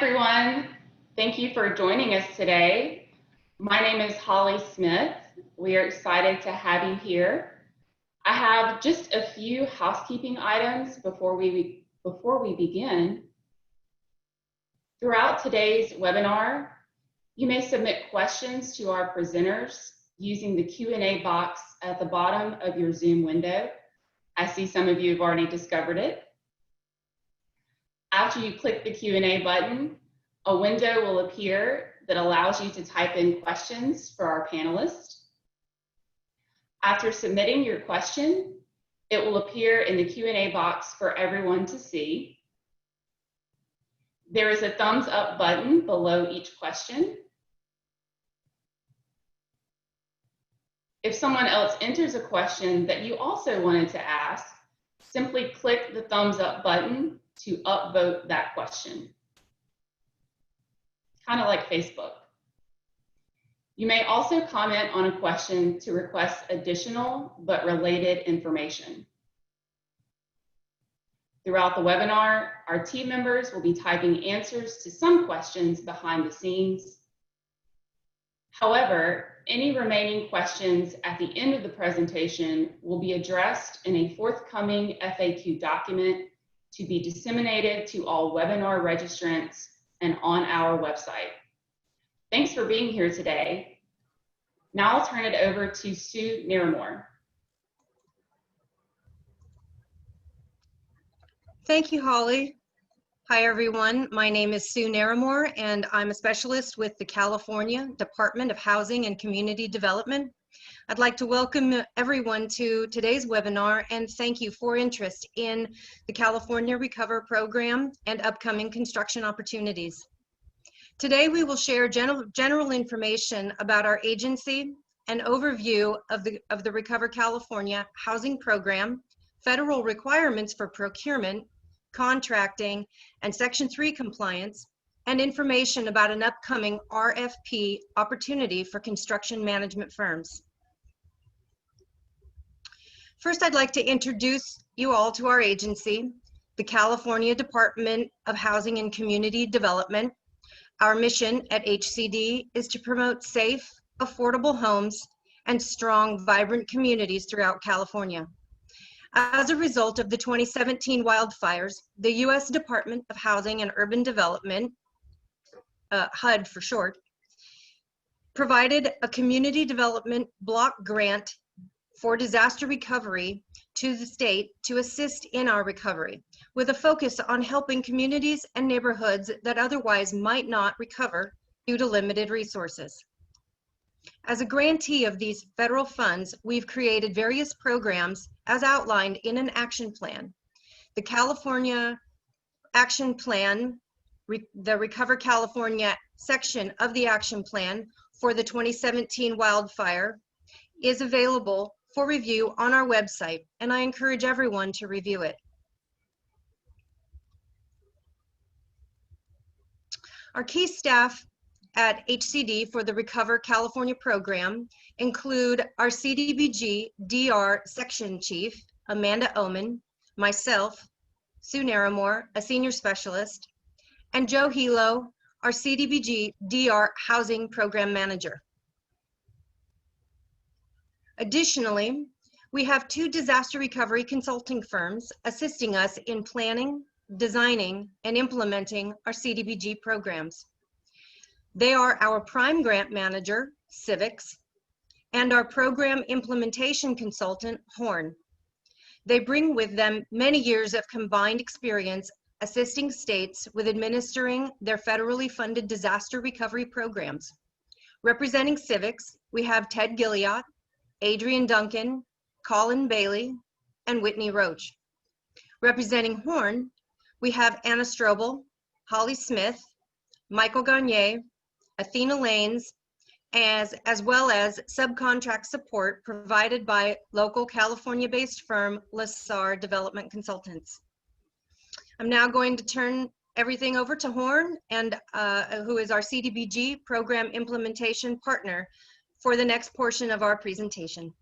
everyone. Thank you for joining us today. My name is Holly Smith. We are excited to have you here. I have just a few housekeeping items before we begin. Throughout today's webinar, you may submit questions to our presenters using the Q&A box at the bottom of your Zoom window. I see some of you have already discovered it. After you click the Q&A button, a window will appear that allows you to type in questions for our panelists. After submitting your question, it will appear in the Q&A box for everyone to see. There is a thumbs up button below each question. If someone else enters a question that you also wanted to ask, simply click the thumbs up button to upvote that question. Kind of like Facebook. You may also comment on a question to request additional but related information. Throughout the webinar, our team members will be typing answers to some questions behind the scenes. However, any remaining questions at the end of the presentation will be addressed in a forthcoming FAQ document to be disseminated to all webinar registrants and on our website. Thanks for being here today. Now I'll turn it over to Sue Naramore. Thank you, Holly. Hi, everyone. My name is Sue Naramore, and I'm a specialist with the California Department of Housing and Community Development. I'd like to welcome everyone to today's webinar and thank you for interest in the California Recover program and upcoming construction opportunities. Today, we will share general information about our agency, an overview of the Recover California housing program, federal requirements for procurement, contracting, and Section 3 compliance, and information about an upcoming RFP opportunity for construction management firms. First, I'd like to introduce you all to our agency, the California Department of Housing and Community Development. Our mission at HCD is to promote safe, affordable homes and strong, vibrant communities throughout California. As a result of the 2017 wildfires, the U.S. Department of Housing and Urban Development, HUD for short, provided a community development block grant for disaster recovery to the state to assist in our recovery, with a focus on helping communities and neighborhoods that otherwise might not recover due to limited resources. As a grantee of these federal funds, we've created various programs as outlined in an action plan. The California Action Plan, the Recover California section of the action plan for the 2017 wildfire is available for review on our website, and I encourage everyone to review it. Our key staff at HCD for the Recover California program include our CDBG DR Section Chief, Amanda Oman, myself, Sue Naramore, a Senior Specialist, and Joe Hilo, our CDBG DR Housing Program Manager. Additionally, we have 2 disaster recovery consulting firms assisting us in planning, designing, and implementing our CDBG programs. They are our prime grant manager, Civics, and our program implementation consultant, Horn. They bring with them many years of combined experience assisting states with administering their federally funded disaster recovery programs. Representing Civics, we have Ted Gilliott, Adrian Duncan, Colin Bailey, and Whitney Roach. Representing Horn, we have Anna Strobel, Holly Smith, Michael Gagne, Athena Lanes, as well as subcontract support provided by local California-based firm LaSar Development Consultants. I'm now going to turn everything over to Horn, and who is our CDBG program implementation partner for the next portion of our presentation.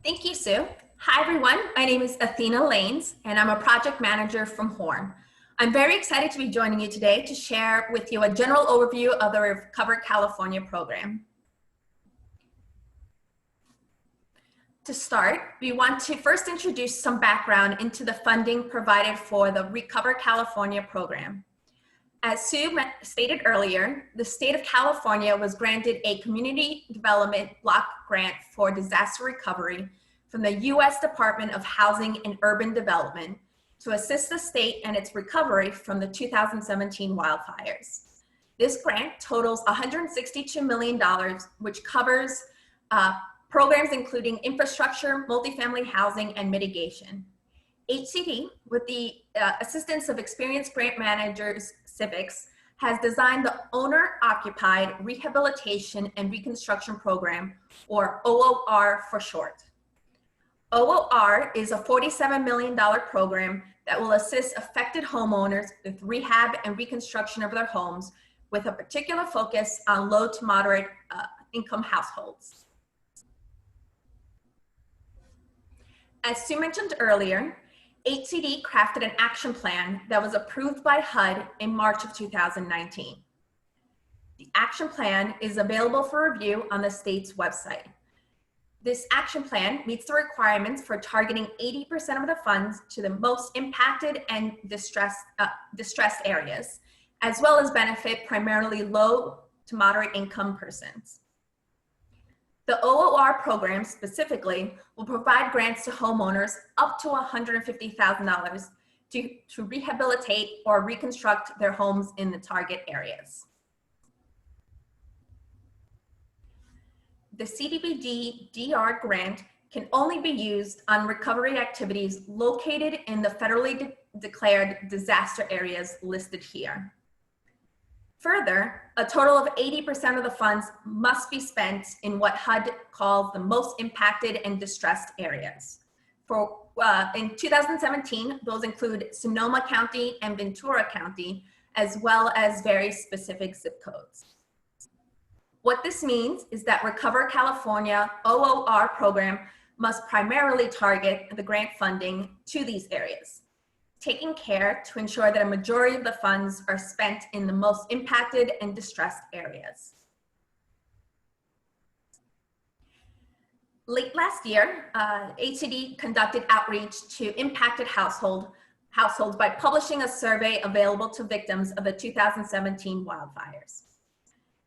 Thank you, Sue. Hi everyone, my name is Athena Lanes and I'm a project manager from Horn. I'm very excited to be joining you today to share with you a general overview of the Recover California program. To start, we want to first introduce some background into the funding provided for the Recover California program. As Sue stated earlier, the state of California was granted a Community Development Block Grant for disaster recovery from the U.S. Department of Housing and Urban Development to assist the state in its recovery from the 2017 wildfires. This grant totals $162 million, which covers programs including infrastructure, multifamily housing, and mitigation. HCD, with the assistance of experienced grant managers, Civics, has designed the Owner-Occupied Rehabilitation and Reconstruction Program, or OOR for short. OOR is a $47 million program that will assist affected homeowners with rehab and reconstruction of their homes, with a particular focus on low to moderate income households. As Sue mentioned earlier, HCD crafted an action plan that was approved by HUD in March of 2019. The action plan is available for review on the state's website. This action plan meets the requirements for targeting 80% of the funds to the most impacted and distressed areas, as well as benefit primarily low to moderate income persons. The OOR program specifically will provide grants to homeowners up to $150,000 to rehabilitate or reconstruct their homes in the target areas. The CDBG DR grant can only be used on recovery activities located in the federally declared disaster areas listed here. Further, a total of 80% of the funds must be spent in what HUD calls the most impacted and distressed areas. In 2017, those include Sonoma County and Ventura County, as well as very specific zip codes. What this means is that Recover California OOR program must primarily target the grant funding to these areas, taking care to ensure that a majority of the funds are spent in the most impacted and distressed areas. Late last year, HCD conducted outreach to impacted households by publishing a survey available to victims of the 2017 wildfires.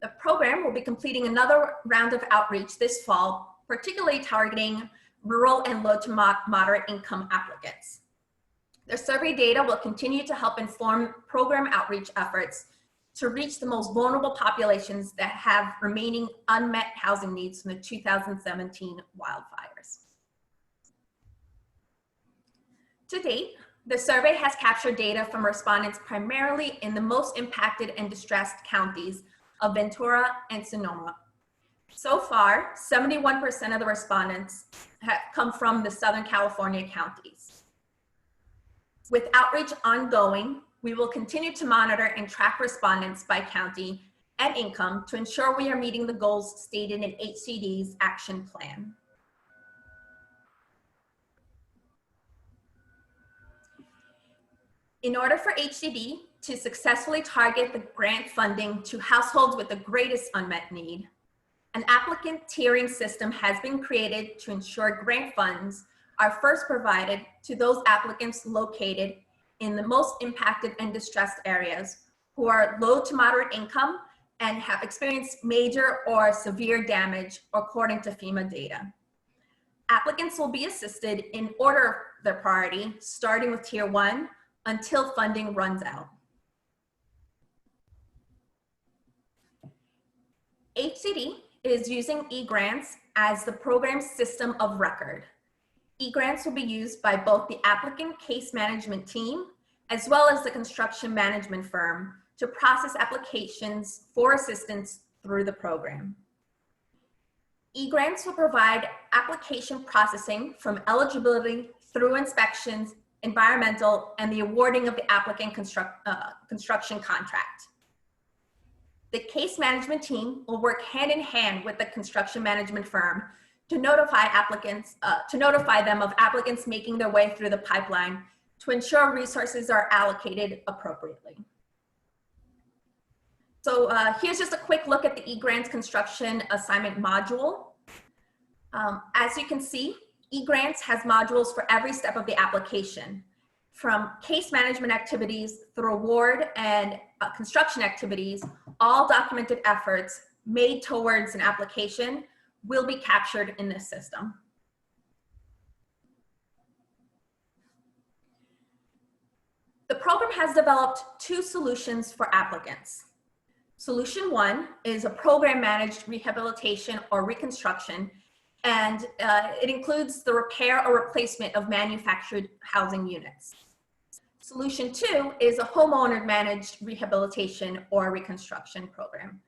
The program will be completing another round of outreach this fall, particularly targeting rural and low to moderate income applicants. The survey data will continue to help inform program outreach efforts to reach the most vulnerable populations that have remaining unmet housing needs from the 2017 wildfires. To date, the survey has captured data from respondents primarily in the most impacted and distressed counties of Ventura and Sonoma. So far, 71% of the respondents have come from the Southern California counties. With outreach ongoing, we will continue to monitor and track respondents by county and income to ensure we are meeting the goals stated in HCD's action plan. In order for HCD to successfully target the grant funding to households with the greatest unmet need, an applicant tiering system has been created to ensure grant funds are first provided to those applicants located in the most impacted and distressed areas who are low to moderate income and have experienced major or severe damage according to FEMA data. Applicants will be assisted in order of their priority, starting with Tier 1 until funding runs out. HCD is using eGrants as the program's system of record. eGrants will be used by both the applicant case management team as well as the construction management firm to process applications for assistance through the program. eGrants will provide application processing from eligibility through inspections, environmental, and the awarding of the applicant construction contract. The case management team will work hand in hand with the construction management firm to notify them of applicants making their way through the pipeline to ensure resources are allocated appropriately. So here's just a quick look at the eGrants construction assignment module. As you can see, eGrants has modules for every step of the application, from case management activities through award and construction activities. All documented efforts made towards an application will be captured in this system. The program has developed two solutions for applicants. Solution one is a program managed rehabilitation or reconstruction, and it includes the repair or replacement of manufactured housing units. Solution two is a homeowner managed rehabilitation or reconstruction program.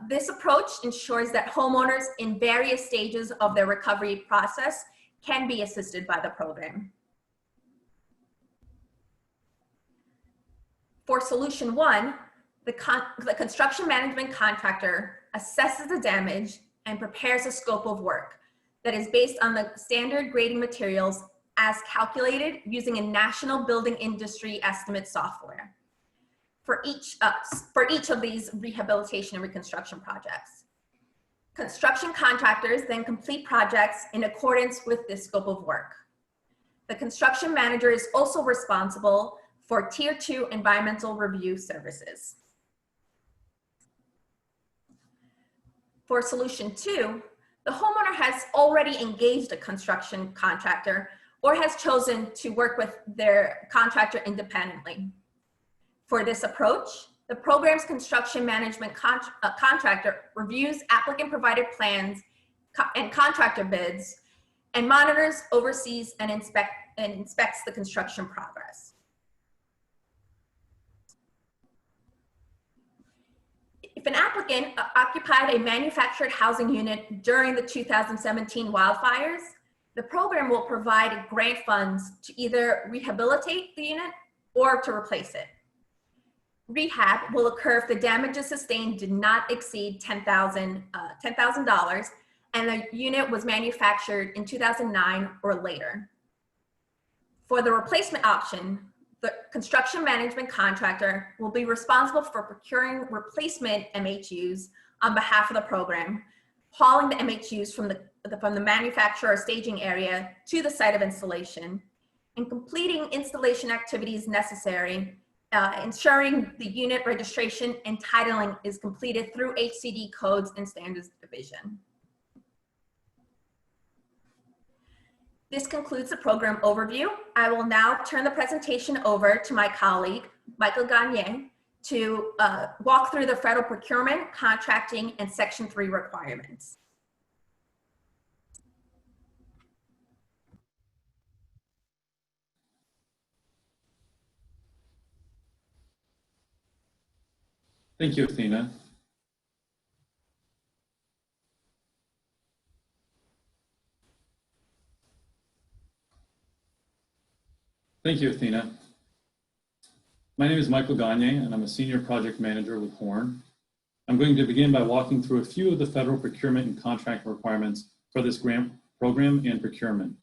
This approach ensures that homeowners in various stages of their recovery process can be assisted by the program. For solution one, the construction management contractor assesses the damage and prepares a scope of work that is based on the standard grading materials as calculated using a national building industry estimate software for each of these rehabilitation and reconstruction projects. Construction contractors then complete projects in accordance with this scope of work. The construction manager is also responsible for Tier 2 environmental review services. For solution two, the homeowner has already engaged a construction contractor or has chosen to work with their contractor independently. For this approach, the program's construction management contractor reviews applicant provided plans and contractor bids and monitors, oversees, and inspects the construction progress. If an applicant occupied a manufactured housing unit during the 2017 wildfires, the program will provide grant funds to either rehabilitate the unit or to replace it. Rehab will occur if the damages sustained did not exceed $10,000 and the unit was manufactured in 2009 or later. For the replacement option, the construction management contractor will be responsible for procuring replacement MHUs on behalf of the program, hauling the MHUs from the manufacturer or staging area to the site of installation, and completing installation activities necessary, ensuring the unit registration and titling is completed through HCD Codes and Standards Division. This concludes the program overview. I will now turn the presentation over to my colleague, Michael Gagne, to walk through the federal procurement, contracting, and Section 3 requirements. Thank you, Athena. Thank you, Athena. My name is Michael Gagne, and I'm a senior project manager with Horn. I'm going to begin by walking through a few of the federal procurement and contract requirements for this grant program and procurement.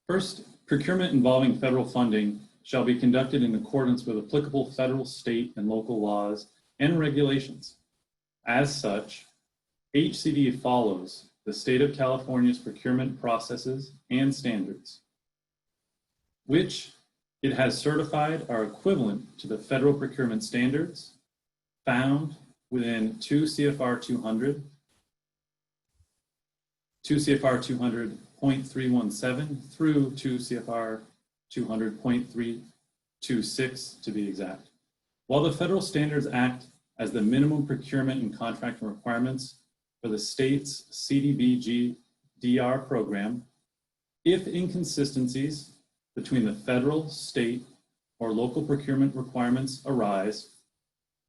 First, procurement involving federal funding shall be conducted in accordance with applicable federal, state, and local laws and regulations. As such, HCD follows the state of California's procurement processes and standards, which it has certified are equivalent to the federal procurement standards found within 2 CFR 200, 2 CFR 200.317 through 2 CFR 200.326 to be exact. While the federal standards act as the minimum procurement and contracting requirements for the state's CDBG-DR program, if inconsistencies between the federal, state, or local procurement requirements arise,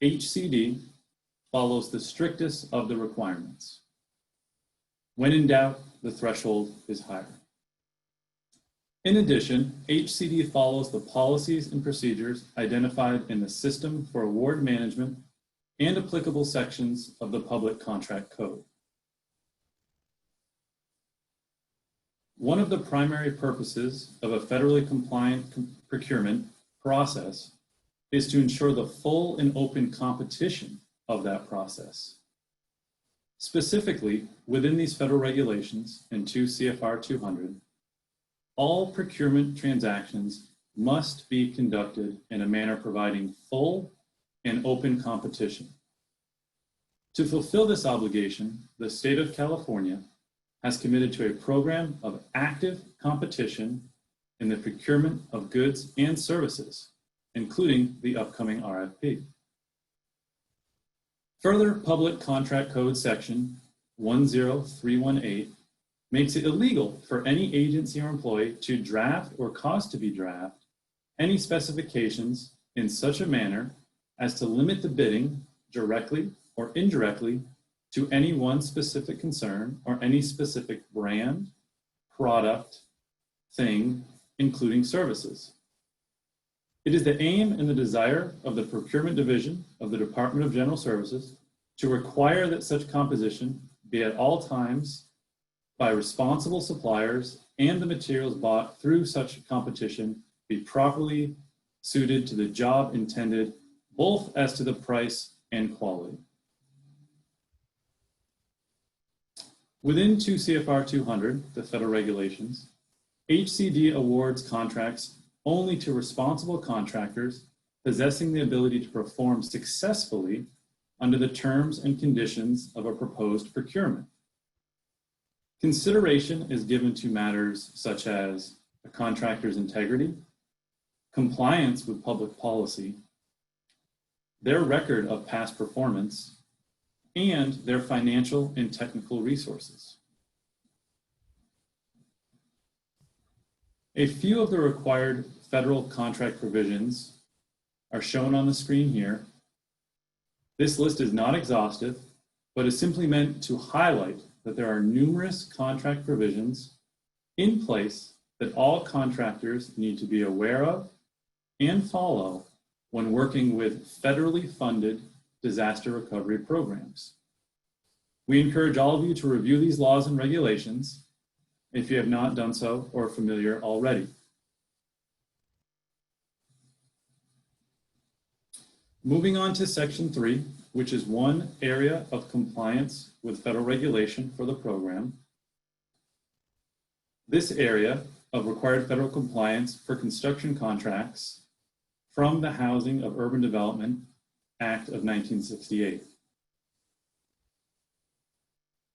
HCD follows the strictest of the requirements. When in doubt, the threshold is higher. In addition, HCD follows the policies and procedures identified in the System for Award Management and applicable sections of the Public Contract Code. One of the primary purposes of a federally compliant procurement process is to ensure the full and open competition of that process. Specifically, within these federal regulations and 2 CFR 200, all procurement transactions must be conducted in a manner providing full and open competition. To fulfill this obligation, the state of California has committed to a program of active competition in the procurement of goods and services, including the upcoming RFP. Further, Public Contract Code Section 10318 makes it illegal for any agency or employee to draft or cause to be drafted any specifications in such a manner as to limit the bidding directly or indirectly to any one specific concern or any specific brand, product, thing, including services. It is the aim and the desire of the Procurement Division of the Department of General Services to require that such composition be at all times by responsible suppliers and the materials bought through such competition be properly suited to the job intended, both as to the price and quality. Within 2 CFR 200, the federal regulations, HCD awards contracts only to responsible contractors possessing the ability to perform successfully under the terms and conditions of a proposed procurement. Consideration is given to matters such as a contractor's integrity, compliance with public policy, their record of past performance, and their financial and technical resources. A few of the required federal contract provisions are shown on the screen here. This list is not exhaustive, but is simply meant to highlight that there are numerous contract provisions in place that all contractors need to be aware of and follow when working with federally funded disaster recovery programs. We encourage all of you to review these laws and regulations if you have not done so or are familiar already. Moving on to Section 3, which is one area of compliance with federal regulation for the program. This area of required federal compliance for construction contracts from the Housing of Urban Development Act of 1968.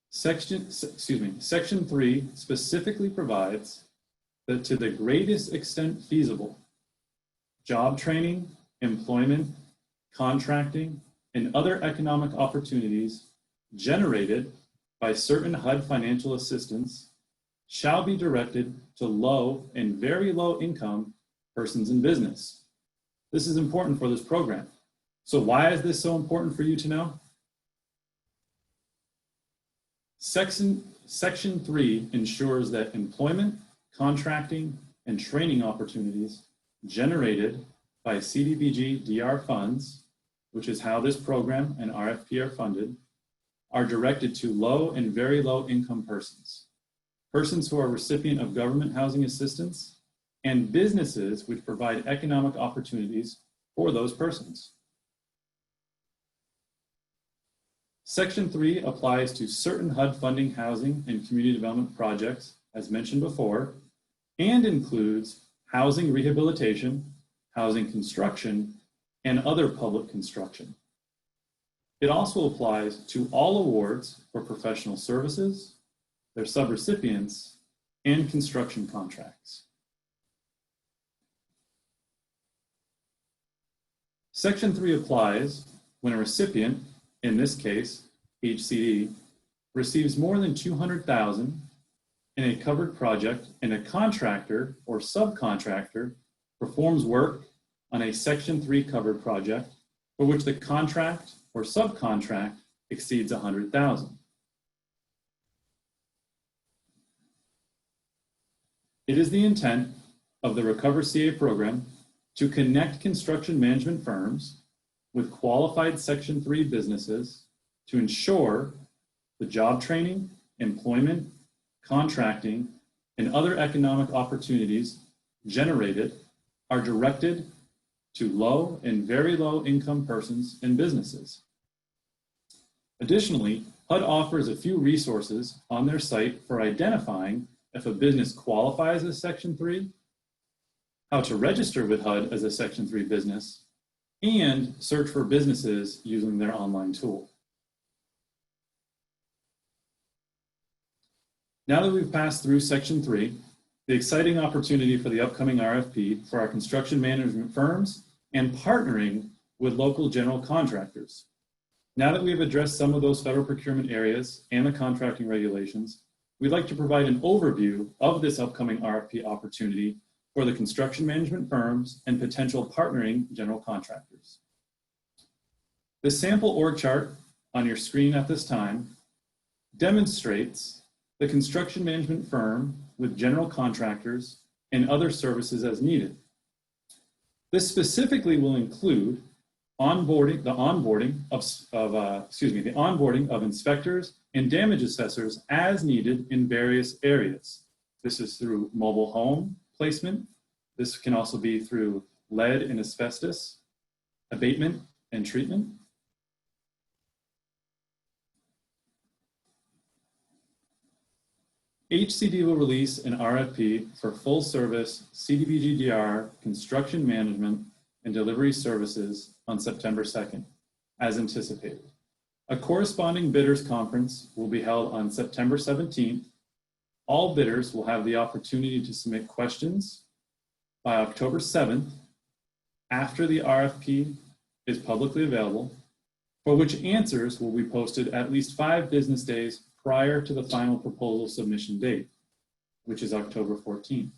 Section 3 specifically provides that to the greatest extent feasible, job training, employment, contracting, and other economic opportunities generated by certain HUD financial assistance shall be directed to low and very low income persons in business. This is important for this program. So why is this so important for you to know? Section 3 ensures that employment, contracting, and training opportunities generated by CDBG DR funds, which is how this program and RFP are funded, are directed to low and very low income persons, persons who are recipient of government housing assistance, and businesses which provide economic opportunities for those persons. Section 3 applies to certain HUD funding housing and community development projects, as mentioned before, and includes housing rehabilitation, housing construction, and other public construction. It also applies to all awards for professional services, their subrecipients, and construction contracts. Section 3 applies when a recipient, in this case, HCD, receives more than $200,000 in a covered project and a contractor or subcontractor performs work on a Section 3 covered project for which the contract or subcontract exceeds $100,000. It is the intent of the Recover CA program to connect construction management firms with qualified Section 3 businesses to ensure the job training, employment, contracting, and other economic opportunities generated are directed to low and very low income persons and businesses. Additionally, HUD offers a few resources on their site for identifying if a business qualifies as Section 3, how to register with HUD as a Section 3 business, and search for businesses using their online tool. Now that we've passed through Section 3, the exciting opportunity for the upcoming RFP for our construction management firms and partnering with local general contractors. Now that we've addressed some of those federal procurement areas and the contracting regulations, we'd like to provide an overview of this upcoming RFP opportunity for the construction management firms and potential partnering general contractors. The sample org chart on your screen at this time demonstrates the construction management firm with general contractors and other services as needed. This specifically will include the onboarding of inspectors and damage assessors as needed in various areas. This is through mobile home placement. This can also be through lead and asbestos abatement and treatment. HCD will release an RFP for full service CDBG-DR construction management and delivery services on September 2nd, as anticipated. A corresponding bidders conference will be held on September 17th. All bidders will have the opportunity to submit questions by October 7th after the RFP is publicly available, for which answers will be posted at least 5 business days prior to the final proposal submission date, which is October 14th.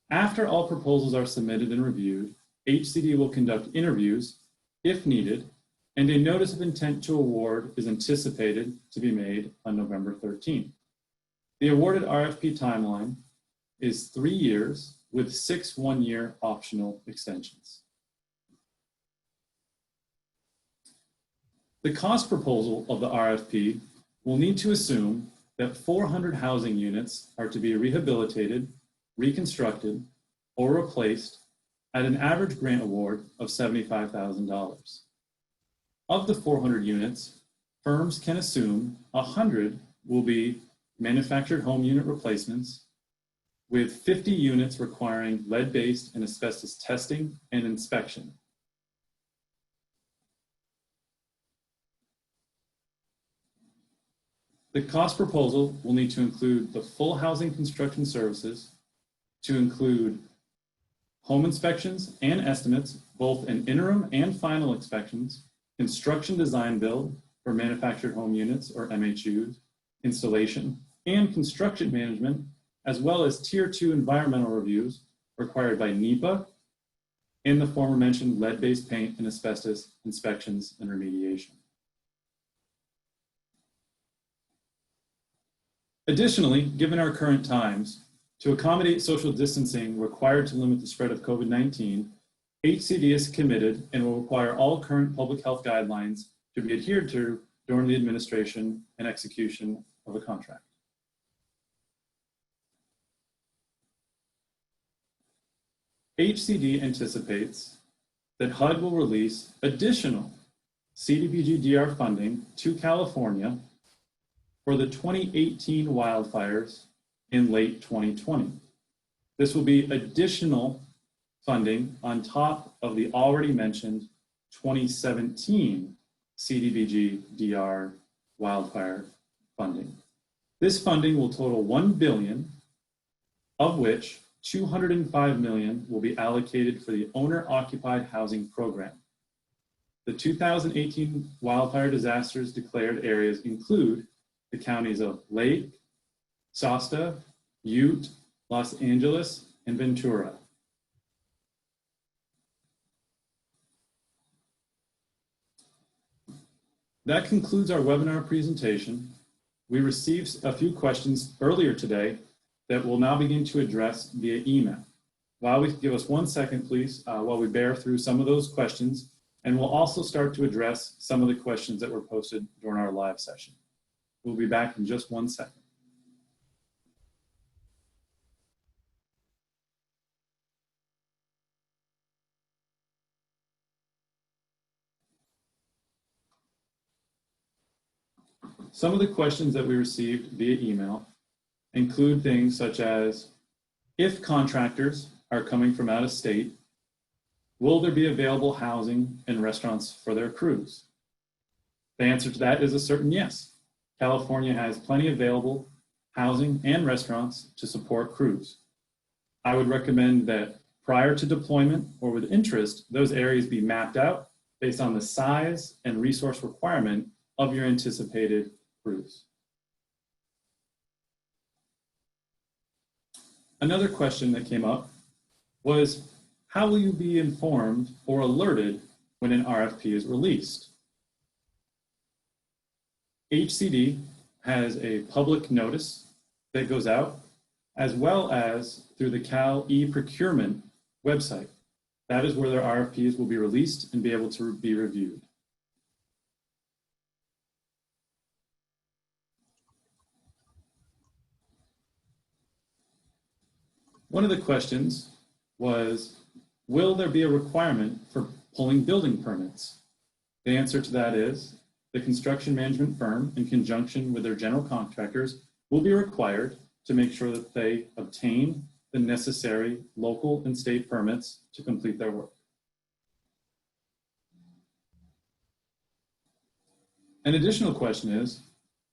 After all proposals are submitted and reviewed, HCD will conduct interviews if needed, and a notice of intent to award is anticipated to be made on November 13th. The awarded RFP timeline is 3 years with 6 one-year optional extensions. The cost proposal of the RFP will need to assume that 400 housing units are to be rehabilitated, reconstructed, or replaced at an average grant award of $75,000. Of the 400 units, firms can assume 100 will be manufactured home unit replacements, with 50 units requiring lead-based and asbestos testing and inspection. The cost proposal will need to include the full housing construction services, to include home inspections and estimates, both in interim and final inspections, construction design build for manufactured home units or MHUs, installation, and construction management, as well as Tier 2 environmental reviews required by NEPA and the former mentioned lead-based paint and asbestos inspections and remediation. Additionally, given our current times, to accommodate social distancing required to limit the spread of COVID-19, HCD is committed and will require all current public health guidelines to be adhered to during the administration and execution of a contract. HCD anticipates that HUD will release additional CDBG-DR funding to California for the 2018 wildfires in late 2020. This will be additional funding on top of the already mentioned 2017 CDBG-DR wildfire funding. This funding will total $1 billion, of which $205 million will be allocated for the owner-occupied housing program. The 2018 wildfire disasters declared areas include the counties of Lake, Shasta, Ute, Los Angeles, and Ventura. That concludes our webinar presentation. We received a few questions earlier today that we'll now begin to address via email. Give us 1 second, please, while we bear through some of those questions, and we'll also start to address some of the questions that were posted during our live session. We'll be back in just 1 second. Some of the questions that we received via email include things such as, if contractors are coming from out of state, will there be available housing and restaurants for their crews? The answer to that is a certain yes. California has plenty available housing and restaurants to support crews. I would recommend that prior to deployment or with interest, those areas be mapped out based on the size and resource requirement of your anticipated crews. Another question that came up was, how will you be informed or alerted when an RFP is released? HCD has a public notice that goes out, as well as through the Cal e-procurement website. That is where their RFPs will be released and be able to be reviewed. One of the questions was, will there be a requirement for pulling building permits? The answer to that is, the construction management firm, in conjunction with their general contractors, will be required to make sure that they obtain the necessary local and state permits to complete their work. An additional question is,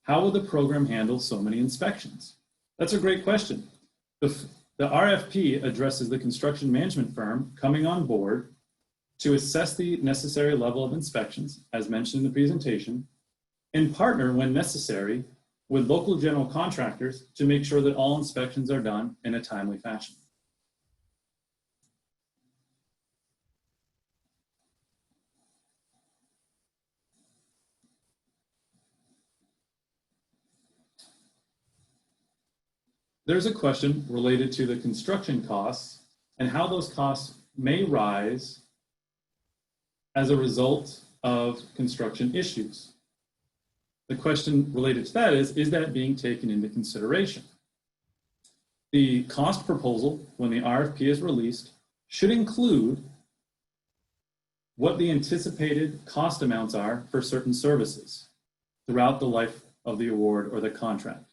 how will the program handle so many inspections? That's a great question. The RFP addresses the construction management firm coming on board to assess the necessary level of inspections, as mentioned in the presentation, and partner when necessary with local general contractors to make sure that all inspections are done in a timely fashion. There's a question related to the construction costs and how those costs may rise as a result of construction issues. The question related to that is that being taken into consideration? The cost proposal, when the RFP is released, should include what the anticipated cost amounts are for certain services throughout the life of the award or the contract.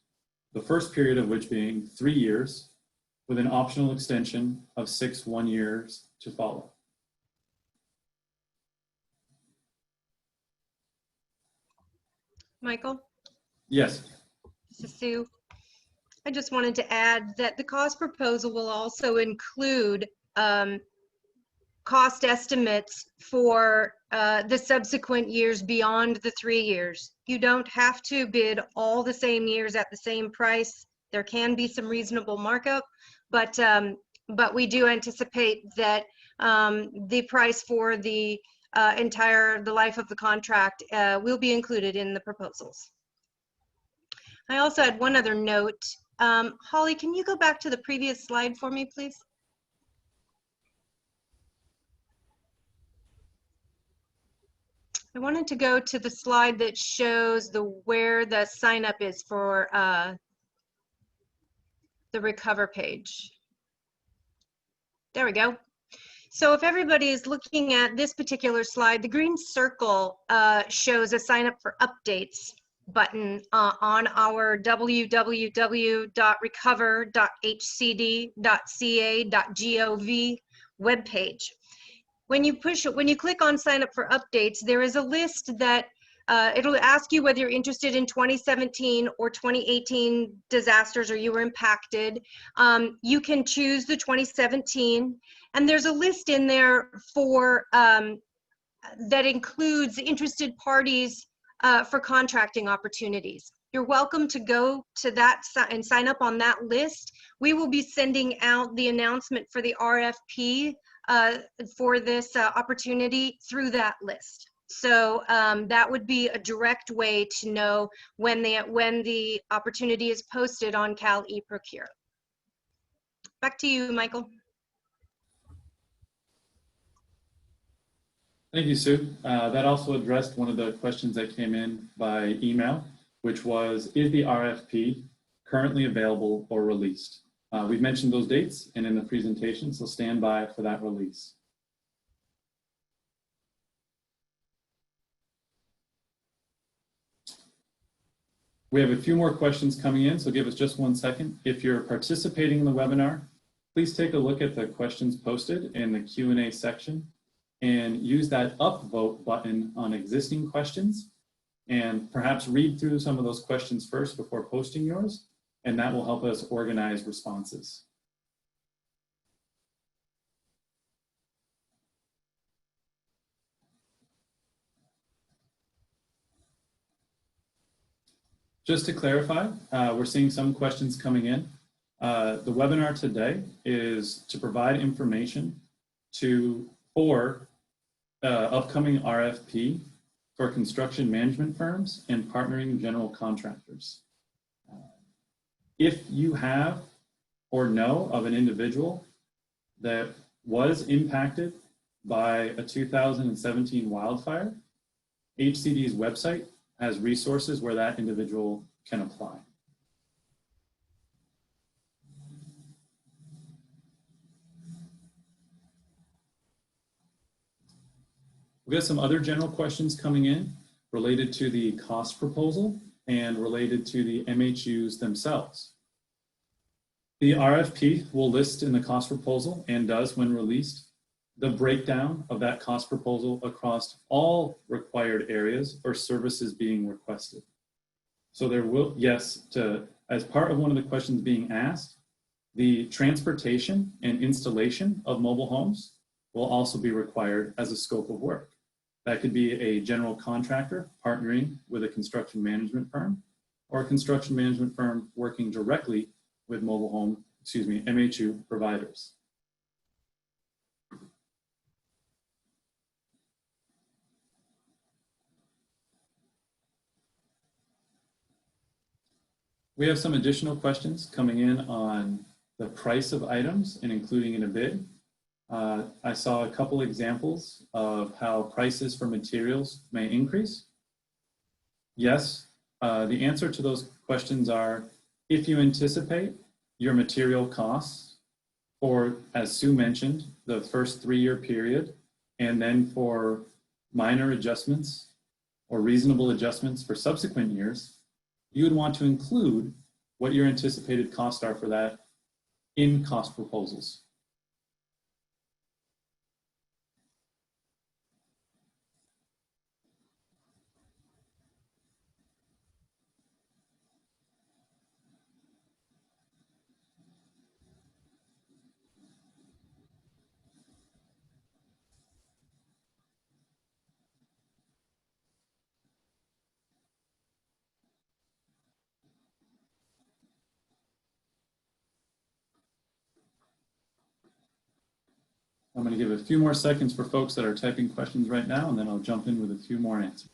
The first period of which being 3 years, with an optional extension of 6 one-years to follow. Michael? Yes. This is Sue. I just wanted to add that the cost proposal will also include cost estimates for the subsequent years beyond the 3 years. You don't have to bid all the same years at the same price. There can be some reasonable markup, but we do anticipate that the price for the the life of the contract will be included in the proposals. I also had one other note. Holly, can you go back to the previous slide for me, please? I wanted to go to the slide that shows where the sign up is for the Recover page. There we go. So if everybody is looking at this particular slide, the green circle shows a sign up for updates button on our www.recover.hcd.ca.gov webpage. When you click on sign up for updates, there is a list that it'll ask you whether you're interested in 2017 or 2018 disasters or you were impacted. You can choose the 2017, and there's a list in there for that includes interested parties for contracting opportunities. You're welcome to go to that and sign up on that list. We will be sending out the announcement for the RFP for this opportunity through that list. So that would be a direct way to know when the opportunity is posted on Cal eProcure. Back to you, Michael. Thank you, Sue. That also addressed one of the questions that came in by email, which was, is the RFP currently available or released? We've mentioned those dates and in the presentation, so stand by for that release. We have a few more questions coming in, so give us just 1 second. If you're participating in the webinar, please take a look at the questions posted in the Q&A section and use that upvote button on existing questions, and perhaps read through some of those questions first before posting yours, and that will help us organize responses. Just to clarify, we're seeing some questions coming in. The webinar today is to provide information for upcoming RFP for construction management firms and partnering general contractors. If you have or know of an individual that was impacted by a 2017 wildfire, HCD's website has resources where that individual can apply. We have some other general questions coming in related to the cost proposal and related to the MHUs themselves. The RFP will list in the cost proposal, and does when released, the breakdown of that cost proposal across all required areas or services being requested. So there will, yes, as part of one of the questions being asked, the transportation and installation of mobile homes will also be required as a scope of work. That could be a general contractor partnering with a construction management firm, or a construction management firm working directly with MHU providers. We have some additional questions coming in on the price of items and including in a bid. I saw a couple examples of how prices for materials may increase. Yes, the answer to those questions are, if you anticipate your material costs for, as Sue mentioned, the first 3-year period, and then for minor adjustments or reasonable adjustments for subsequent years, you would want to include what your anticipated costs are for that in cost proposals. I'm going to give a few more seconds for folks that are typing questions right now, and then I'll jump in with a few more answers.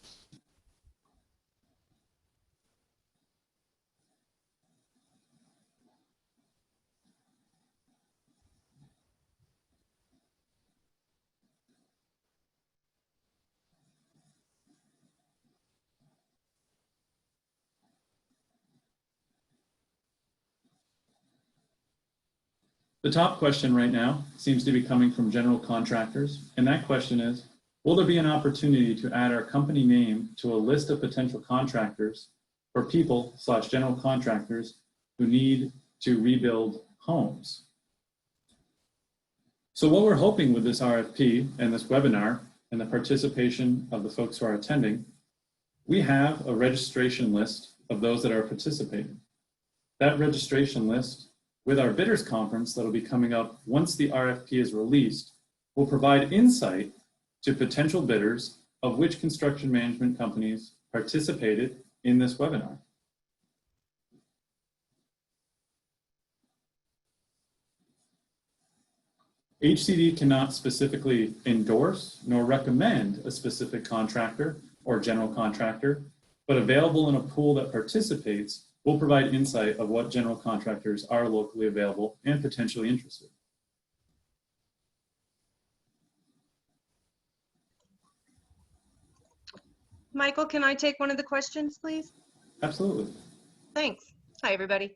The top question right now seems to be coming from general contractors, and that question is, will there be an opportunity to add our company name to a list of potential contractors or people/general contractors who need to rebuild homes? So what we're hoping with this RFP and this webinar and the participation of the folks who are attending, we have a registration list of those that are participating. That registration list, with our bidders conference that'll be coming up once the RFP is released, will provide insight to potential bidders of which construction management companies participated in this webinar. HCD cannot specifically endorse nor recommend a specific contractor or general contractor, but available in a pool that participates will provide insight of what general contractors are locally available and potentially interested. Michael, can I take one of the questions, please? Absolutely. Thanks. Hi, everybody.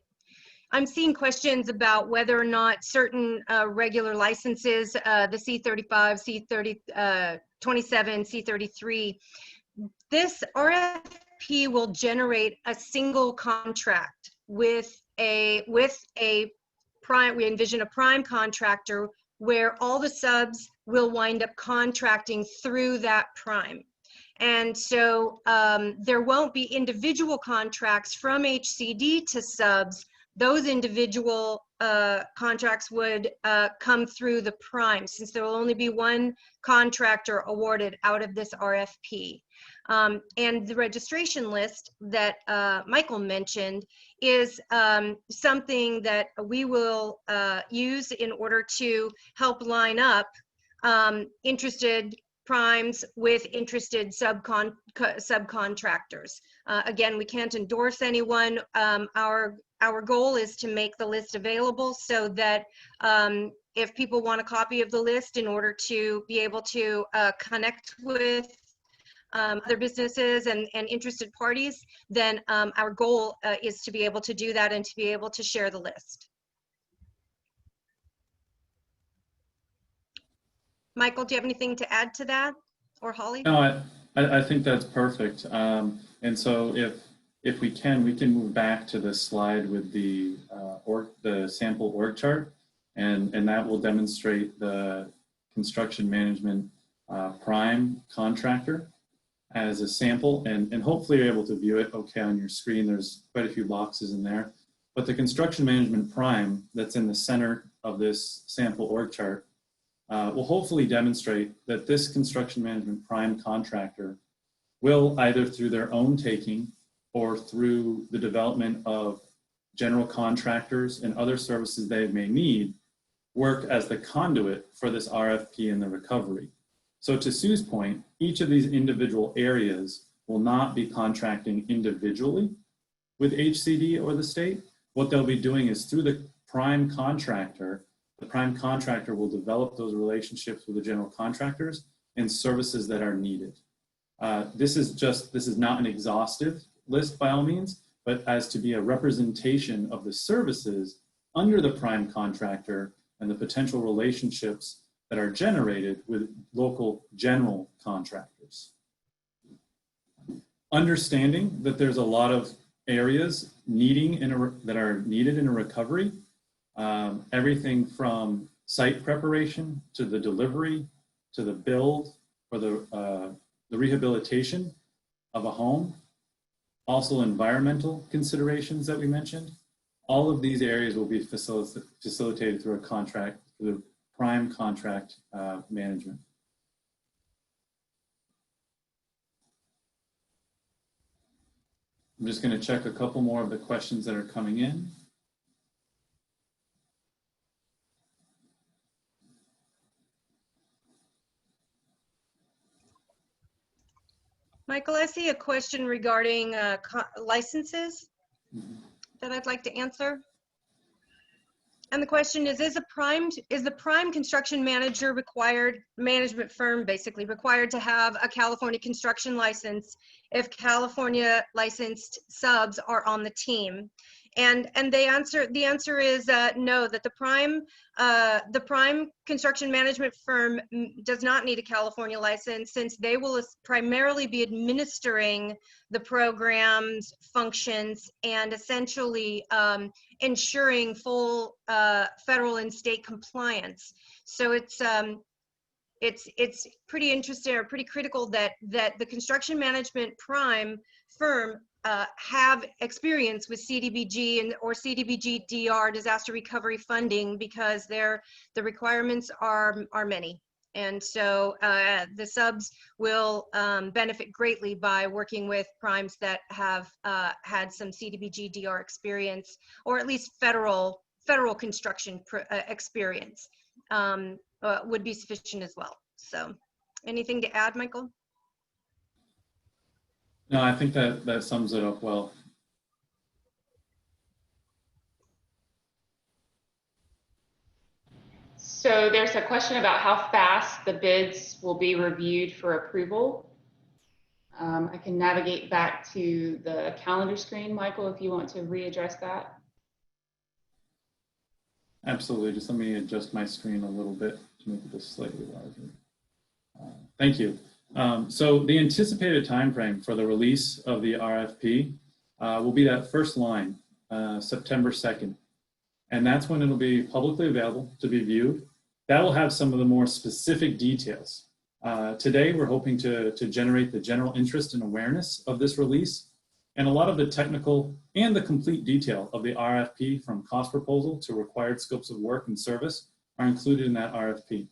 I'm seeing questions about whether or not certain regular licenses, the C35, C30, 27, C33, this RFP RFP will generate a single contract with a prime. We envision a prime contractor where all the subs will wind up contracting through that prime. And so there won't be individual contracts from HCD to subs. Those individual contracts would come through the prime, since there will only be one contractor awarded out of this RFP. And the registration list that Michael mentioned is something that we will use in order to help line up interested primes with interested subcontractors. Again, we can't endorse anyone. Our goal is to make the list available so that if people want a copy of the list in order to be able to connect with other businesses and interested parties, then our goal is to be able to do that and to be able to share the list. Michael, do you have anything to add to that, or Holly? No, I think that's perfect. And so if we can move back to the slide with the sample org chart, and that will demonstrate the construction management prime contractor as a sample, and hopefully you're able to view it okay on your screen. There's quite a few boxes in there, but the construction management prime that's in the center of this sample org chart will hopefully demonstrate that this construction management prime contractor will, either through their own taking or through the development of general contractors and other services they may need, work as the conduit for this RFP and the recovery. So to Sue's point, each of these individual areas will not be contracting individually with HCD or the state. What they'll be doing is through the prime contractor will develop those relationships with the general contractors and services that are needed. This is not an exhaustive list by all means, but as to be a representation of the services under the prime contractor and the potential relationships that are generated with local general contractors. Understanding that there's a lot of areas that are needed in a recovery, everything from site preparation to the delivery to the build or the rehabilitation of a home, also environmental considerations that we mentioned. All of these areas will be facilitated through a contract, through the prime contract management. I'm just going to check a couple more of the questions that are coming in. Michael, I see a question regarding licenses that I'd like to answer. And the question is the prime construction management firm basically required to have a California construction license if California licensed subs are on the team? And the answer is no, that the prime construction management firm does not need a California license, since they will primarily be administering the program's functions and essentially ensuring full federal and state compliance. So it's pretty interesting, or pretty critical, that the construction management prime firm have experience with CDBG or CDBG DR, disaster recovery funding, because the requirements are many. And so the subs will benefit greatly by working with primes that have had some CDBG DR experience, or at least federal construction experience would be sufficient as well. So anything to add, Michael? No, I think that sums it up well. So there's a question about how fast the bids will be reviewed for approval. I can navigate back to the calendar screen, Michael, if you want to readdress that. Absolutely. Just let me adjust my screen a little bit to make it just slightly larger. Thank you. So the anticipated timeframe for the release of the RFP will be that first line, September 2nd. And that's when it'll be publicly available to be viewed. That will have some of the more specific details. Today, we're hoping to generate the general interest and awareness of this release. And a lot of the technical and the complete detail of the RFP, from cost proposal to required scopes of work and service, are included in that RFP.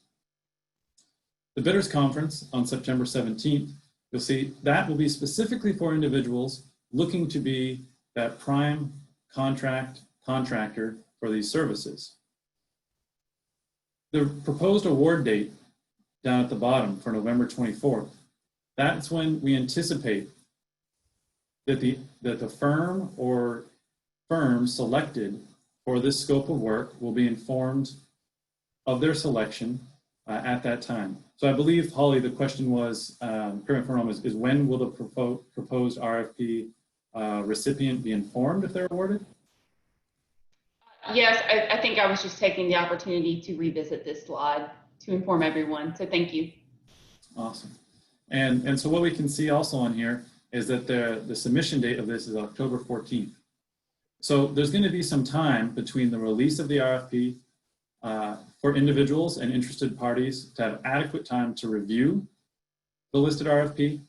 The Bidders Conference on September 17th, you'll see that will be specifically for individuals looking to be that prime contractor for these services. The proposed award date down at the bottom for November 24th, that's when we anticipate that the firm or firms selected for this scope of work will be informed of their selection at that time. So I believe, Holly, the question was, correct me if I'm wrong, is when will the proposed RFP recipient be informed if they're awarded? Yes, I think I was just taking the opportunity to revisit this slide to inform everyone. So thank you. Awesome. And so what we can see also on here is that the submission date of this is October 14th. So there's going to be some time between the release of the RFP for individuals and interested parties to have adequate time to review the listed RFP,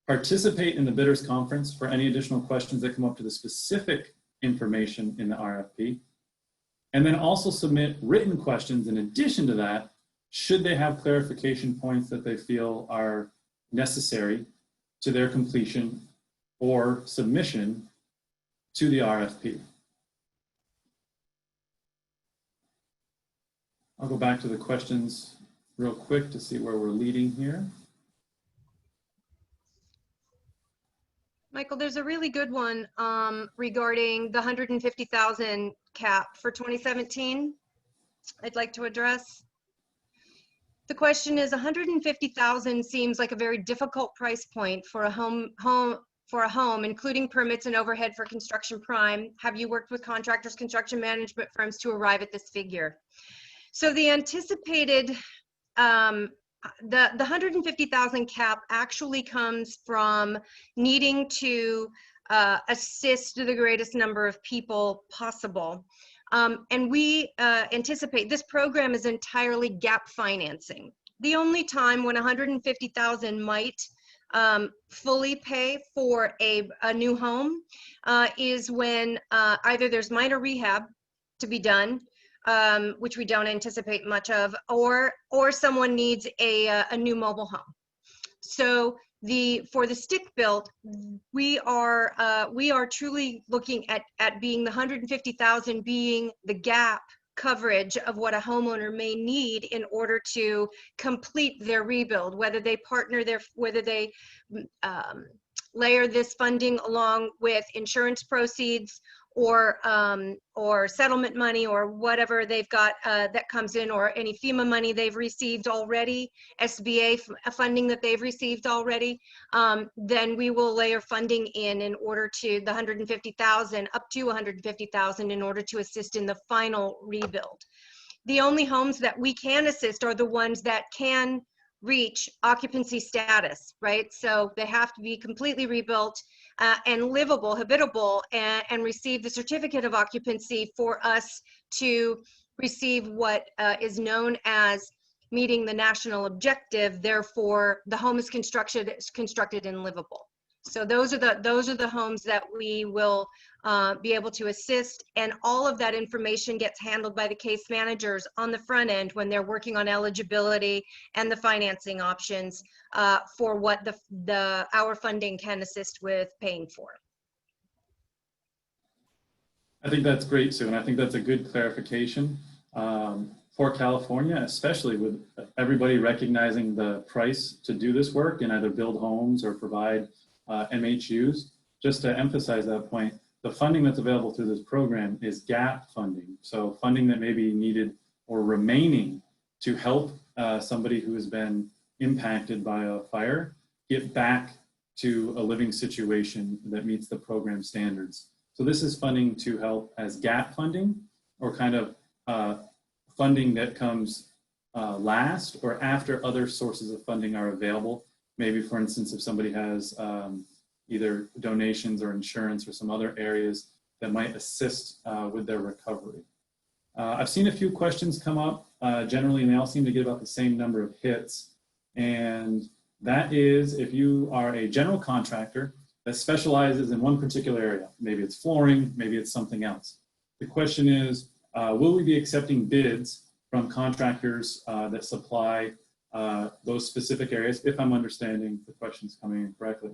participate in the bidders conference for any additional questions that come up to the specific information in the RFP, and then also submit written questions in addition to that, should they have clarification points that they feel are necessary to their completion or submission to the RFP. I'll go back to the questions real quick to see where we're leading here. Michael, there's a really good one regarding the 150,000 cap for 2017 I'd like to address. The question is, 150,000 seems like a very difficult price point for a home, including permits and overhead for construction prime. Have you worked with contractors, construction management firms to arrive at this figure? So the anticipated, the 150,000 cap actually comes from needing to assist the greatest number of people possible. And we anticipate this program is entirely gap financing. The only time when 150,000 might fully pay for a new home is when either there's minor rehab to be done, which we don't anticipate much of, or someone needs a new mobile home. So for the stick built, we are truly looking at being the 150,000 being the gap coverage of what a homeowner may need in order to complete their rebuild, whether they layer this funding along with insurance proceeds or settlement money or whatever they've got that comes in, or any FEMA money they've received already, SBA funding that they've received already, then we will layer funding in order to the 150,000 up to 150,000 in order to assist in the final rebuild. The only homes that we can assist are the ones that can reach occupancy status, right? So they have to be completely rebuilt and livable, habitable, and receive the certificate of occupancy for us to receive what is known as meeting the national objective. Therefore, the home is constructed and livable. So those are the homes that we will be able to assist, and all of that information gets handled by the case managers on the front end when they're working on eligibility and the financing options for what our funding can assist with paying for. I think that's great, Sue, and I think that's a good clarification for California, especially with everybody recognizing the price to do this work and either build homes or provide MHUs. Just to emphasize that point, the funding that's available through this program is gap funding. So funding that may be needed or remaining to help somebody who has been impacted by a fire get back to a living situation that meets the program standards. So this is funding to help as gap funding, or kind of funding that comes last or after other sources of funding are available Maybe, for instance, if somebody has either donations or insurance or some other areas that might assist with their recovery. I've seen a few questions come up. Generally, and they all seem to get about the same number of hits. And that is if you are a general contractor that specializes in one particular area. Maybe it's flooring, maybe it's something else. The question is, will we be accepting bids from contractors that supply those specific areas, if I'm understanding the questions coming in correctly?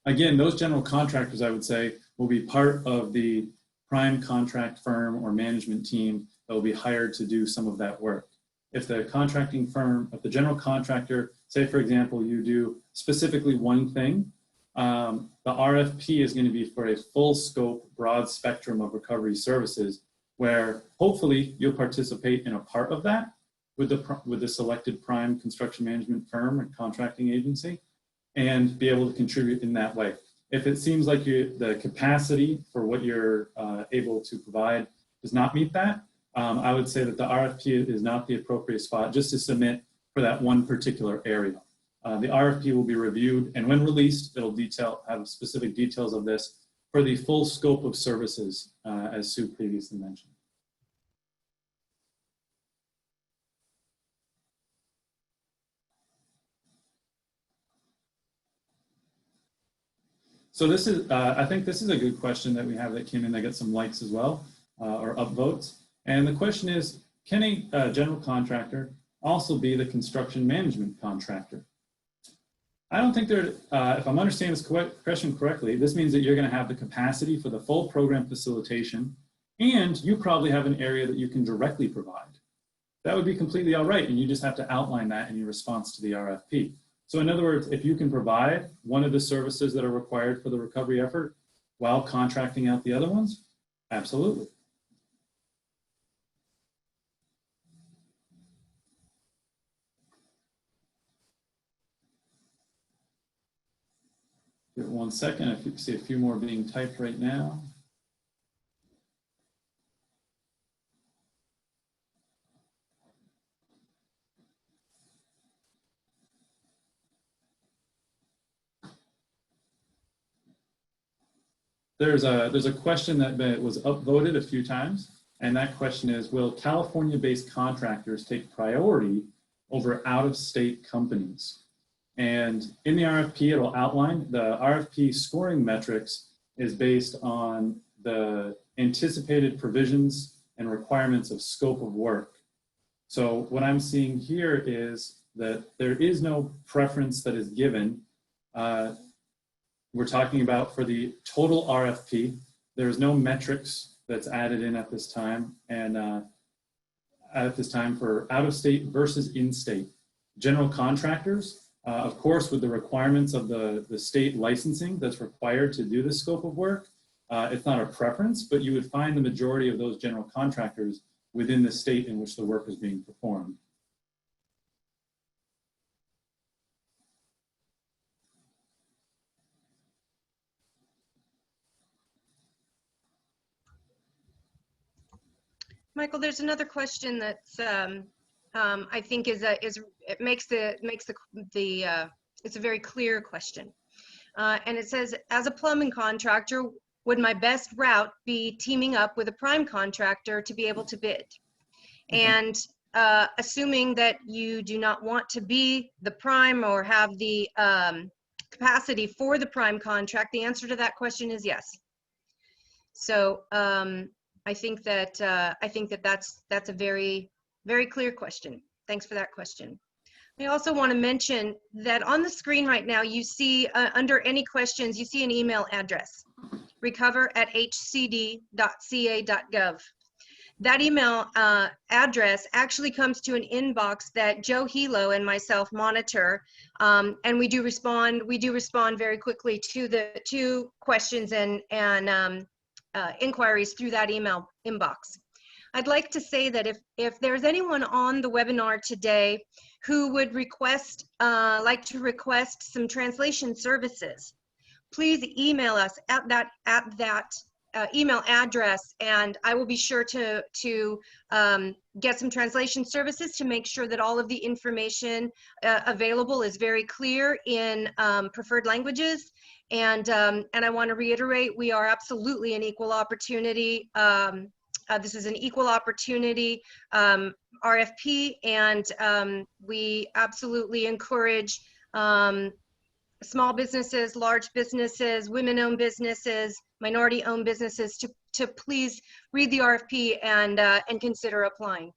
Again, those general contractors, I would say, will be part of the prime contract firm or management team that will be hired to do some of that work. If the contracting firm, if the general contractor, say for example, you do specifically one thing, the RFP is going to be for a full scope, broad spectrum of recovery services, where hopefully you'll participate in a part of that with the selected prime construction management firm and contracting agency, and be able to contribute in that way. If it seems like the capacity for what you're able to provide does not meet that, I would say that the RFP is not the appropriate spot just to submit for that one particular area. The RFP will be reviewed, and when released, it'll have specific details of this for the full scope of services, as Sue previously mentioned. So this is, I think this is a good question that we have that came in that got some likes as well, or upvotes. And the question is, can a general contractor also be the construction management contractor? I don't think there, if I'm understanding this question correctly, this means that you're going to have the capacity for the full program facilitation, and you probably have an area that you can directly provide. That would be completely all right, and you just have to outline that in your response to the RFP. So in other words, if you can provide one of the services that are required for the recovery effort while contracting out the other ones, absolutely. Give it 1 second. If you see a few more being typed right now. There's a question that was upvoted a few times, and that question is, will California-based contractors take priority over out-of-state companies? And in the RFP, it'll outline the RFP scoring metrics is based on the anticipated provisions and requirements of scope of work. So what I'm seeing here is that there is no preference that is given. We're talking about for the total RFP, there's no metrics that's added in at this time, and at this time for out-of-state versus in-state. General contractors, of course, with the requirements of the state licensing that's required to do this scope of work, it's not a preference, but you would find the majority of those general contractors within the state in which the work is being performed. Michael, there's another question that's I think it's a very clear question, and it says, as a plumbing contractor, would my best route be teaming up with a prime contractor to be able to bid? And assuming that you do not want to be the prime or have the capacity for the prime contract, the answer to that question is yes. So I think that that's a very, very clear question. Thanks for that question. I also want to mention that on the screen right now, you see under any questions, you see an email address, recover@hcd.ca.gov. That email address actually comes to an inbox that Joe Hilo and myself monitor, and we do respond very quickly to the questions and inquiries through that email inbox. I'd like to say that if there's anyone on the webinar today who would like to request some translation services, please email us at that email address, and I will be sure to get some translation services to make sure that all of the information available is very clear in preferred languages. And I want to reiterate, we are absolutely an equal opportunity. This is an equal opportunity RFP, and we absolutely encourage small businesses, large businesses, women-owned businesses, minority-owned businesses to please read the RFP and consider applying.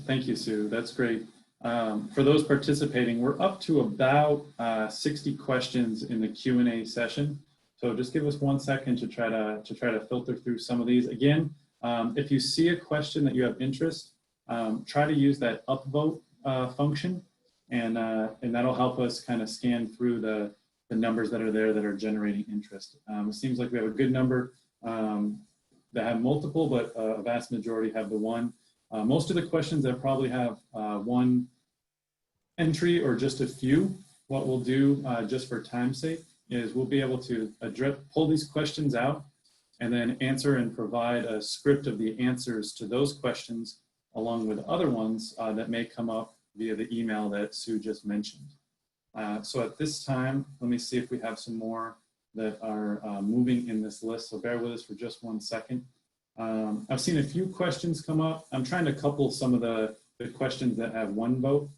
Thank you, Sue. That's great. For those participating, we're up to about 60 questions in the Q&A session. So just give us 1 second to try to filter through some of these. Again, if you see a question that you have interest, try to use that upvote function, and that'll help us kind of scan through the numbers that are there that are generating interest. It seems like we have a good number that have multiple, but a vast majority have the one. Most of the questions that probably have one entry or just a few, what we'll do just for time's sake is we'll be able to pull these questions out and then answer and provide a script of the answers to those questions along with other ones that may come up via the email that Sue just mentioned. So at this time, let me see if we have some more that are moving in this list. So bear with us for just 1 second. I've seen a few questions come up. I'm trying to couple some of the questions that have 1 vote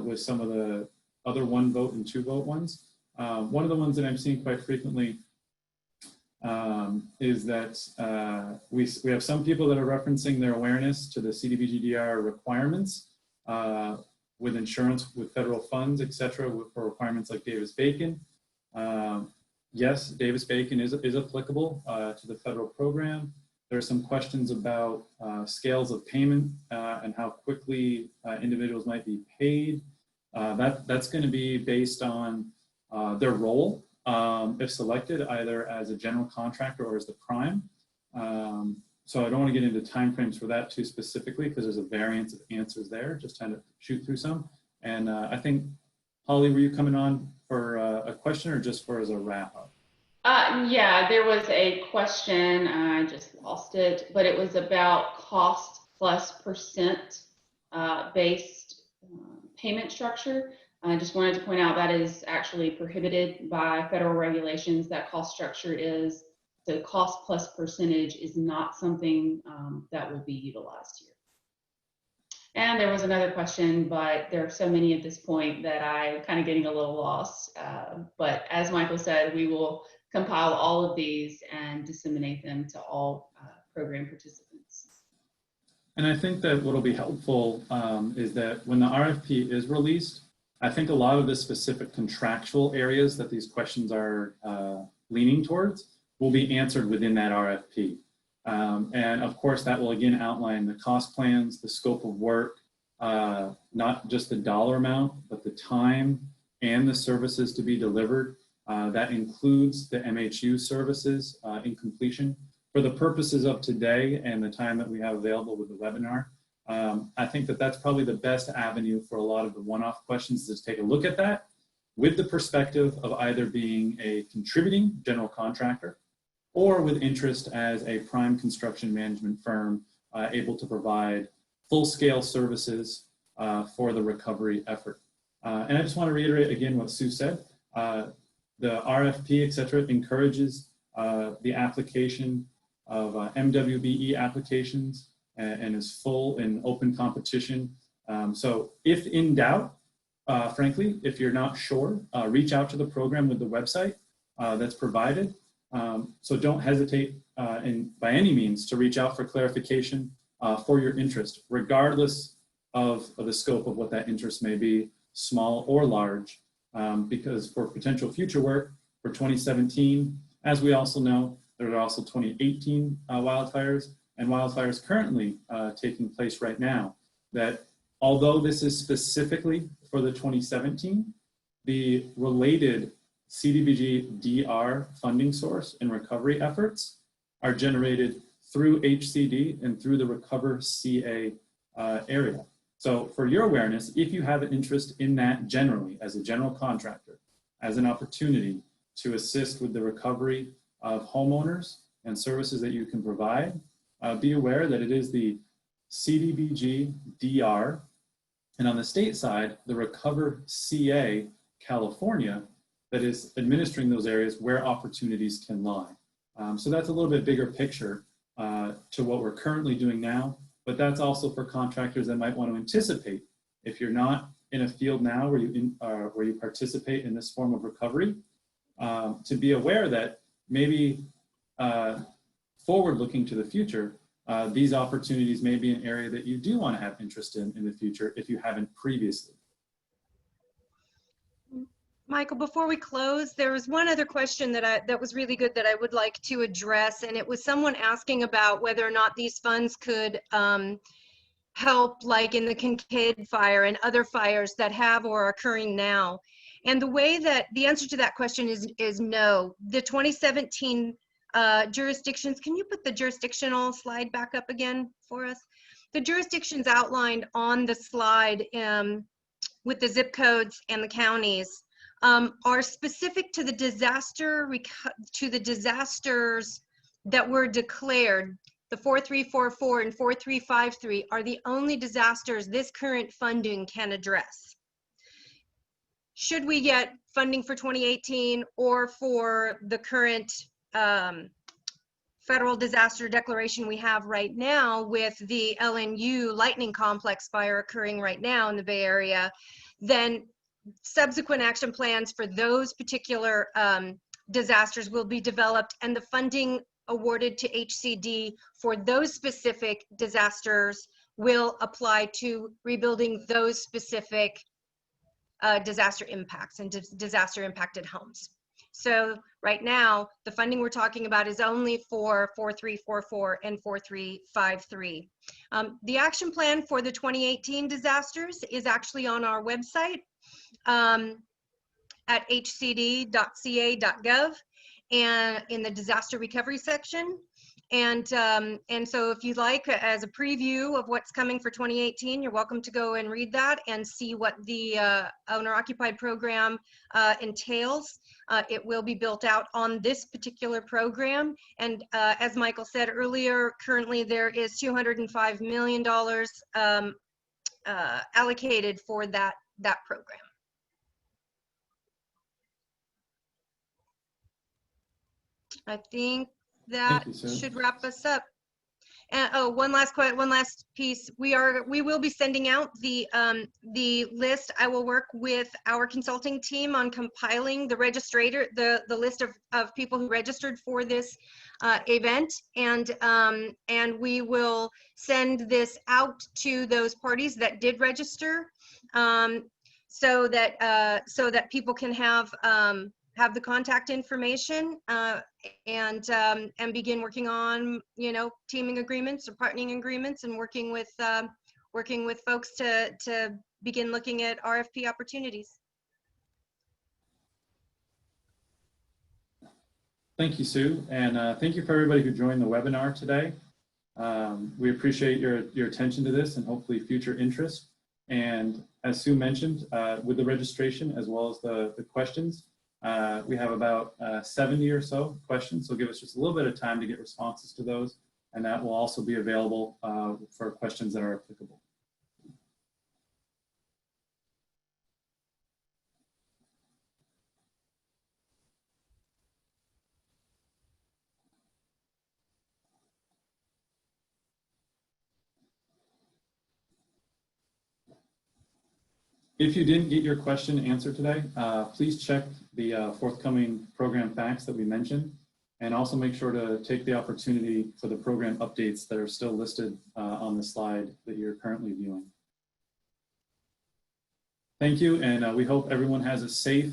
with some of the other 1 vote and 2 vote ones. One of the ones that I'm seeing quite frequently is that we have some people that are referencing their awareness to the CDBG-DR requirements with insurance, with federal funds, et cetera, for requirements like Davis-Bacon. Yes, Davis-Bacon is applicable to the federal program. There are some questions about scales of payment and how quickly individuals might be paid. That's going to be based on their role, if selected, either as a general contractor or as the prime. So I don't want to get into timeframes for that too specifically because there's a variance of answers there, just trying to shoot through some. And I think, Holly, were you coming on for a question or just for as a wrap up? Yeah, there was a question, I just lost it, but it was about cost plus percent based payment structure. I just wanted to point out that is actually prohibited by federal regulations. That cost structure is, the cost plus percentage is not something that will be utilized here. And there was another question, but there are so many at this point that I'm kind of getting a little lost. But as Michael said, we will compile all of these and disseminate them to all program participants. And I think that what'll be helpful is that when the RFP is released, I think a lot of the specific contractual areas that these questions are leaning towards will be answered within that RFP. And of course, that will again outline the cost plans, the scope of work, not just the dollar amount, but the time and the services to be delivered. That includes the MHU services in completion. For the purposes of today and the time that we have available with the webinar, I think that that's probably the best avenue for a lot of the one-off questions is to take a look at that with the perspective of either being a contributing general contractor or with interest as a prime construction management firm able to provide full-scale services for the recovery effort. And I just want to reiterate again what Sue said. The RFP, et cetera, encourages the application of MWBE applications and is full in open competition. So if in doubt, frankly, if you're not sure, reach out to the program with the website that's provided. So don't hesitate by any means to reach out for clarification for your interest, regardless of the scope of what that interest may be, small or large, because for potential future work for 2017, as we also know, there are also 2018 wildfires and wildfires currently taking place right now, that although this is specifically for the 2017, the related CDBG-DR funding source and recovery efforts are generated through HCD and through the Recover CA area. So for your awareness, if you have an interest in that generally as a general contractor, as an opportunity to assist with the recovery of homeowners and services that you can provide. Be aware that it is the CDBG DR, and on the state side, the Recover CA California, that is administering those areas where opportunities can lie. So that's a little bit bigger picture to what we're currently doing now, but that's also for contractors that might want to anticipate. If you're not in a field now where you participate in this form of recovery, to be aware that maybe forward looking to the future, these opportunities may be an area that you do want to have interest in the future if you haven't previously. Michael, before we close, there was one other question that was really good that I would like to address, and it was someone asking about whether or not these funds could help, like in the Kincaid fire and other fires that have or are occurring now. And the answer to that question is no. The 2017 jurisdictions, can you put the jurisdictional slide back up again for us? The jurisdictions outlined on the slide with the zip codes and the counties are specific to the disasters that were declared. The 4344 and 4353 are the only disasters this current funding can address. Should we get funding for 2018 or for the current federal disaster declaration we have right now with the LNU Lightning Complex fire occurring right now in the Bay Area, then subsequent action plans for those particular disasters will be developed, and the funding awarded to HCD for those specific disasters will apply to rebuilding those specific disaster impacts and disaster impacted homes. So right now, the funding we're talking about is only for 4344 and 4353. The action plan for the 2018 disasters is actually on our website at hcd.ca.gov and in the disaster recovery section. And so if you'd like, as a preview of what's coming for 2018, you're welcome to go and read that and see what the owner-occupied program entails. It will be built out on this particular program. And as Michael said earlier, currently there is $205 million allocated for that program. I think that should wrap us up. And oh, one last piece. We will be sending out the list. I will work with our consulting team on compiling the the list of people who registered for this event, and we will send this out to those parties that did register, so that people can have the contact information and begin working on, teaming agreements or partnering agreements, and working with folks to begin looking at RFP opportunities. Thank you, Sue, and thank you for everybody who joined the webinar today. We appreciate your attention to this and hopefully future interest. And as Sue mentioned, with the registration as well as the questions, we have about 70 or so questions, so give us just a little bit of time to get responses to those, and that will also be available for questions that are applicable. If you didn't get your question answered today, please check the forthcoming program facts that we mentioned, and also make sure to take the opportunity for the program updates that are still listed on the slide that you're currently viewing. Thank you, and we hope everyone has a safe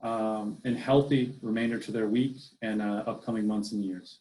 and healthy remainder to their week and upcoming months and years.